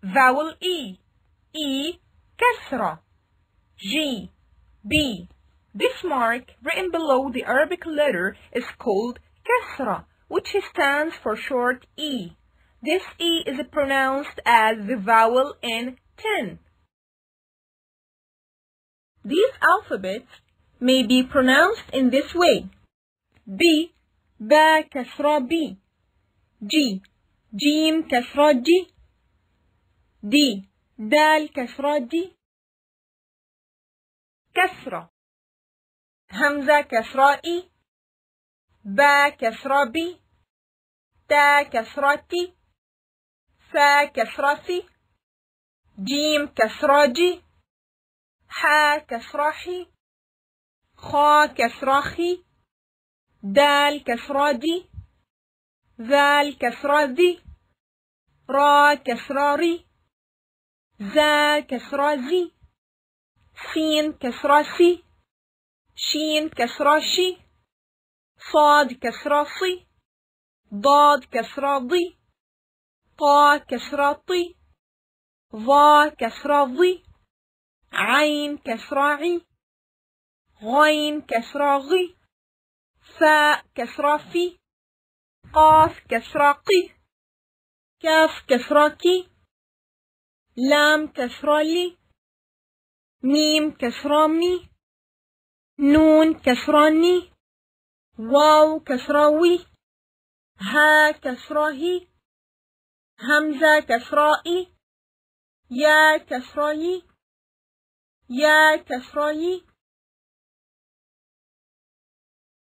vowel E. E كسرة. G B. This mark written below the Arabic letter is called كسرة, which stands for short E. This E is pronounced as the vowel in 10. These alphabets may be pronounced in this way: B با كسرة B, G جيم كسرة G, D دال كسرة D. كسرة. همزة كسرة إي، با كسرة بي، تا كسرة تي، ثا كسرة ثي، جيم كسرة جي، حا كسرة حي، خا كسرة خي، دال كسرة دي، ذال كسرة ذي، را كسرة ري، زا كسرة زي، سين كسرة سي، شين كسرة شي، صاد كسرة صي، ضاد كسرة ضي، طا كسرة طي، ظا كسرة ظي، عين كسرة عي، غين كسرة غي، فاء كسرة في، قاف كسرة قي، كاف كسرة كي، لام كسرة لي، ميم كسرة مي، نون كسرة ني، واو كسرة وي، ها كسرة هي، همزة كسرة إي، يا كسرة ي، يا كسرة ي،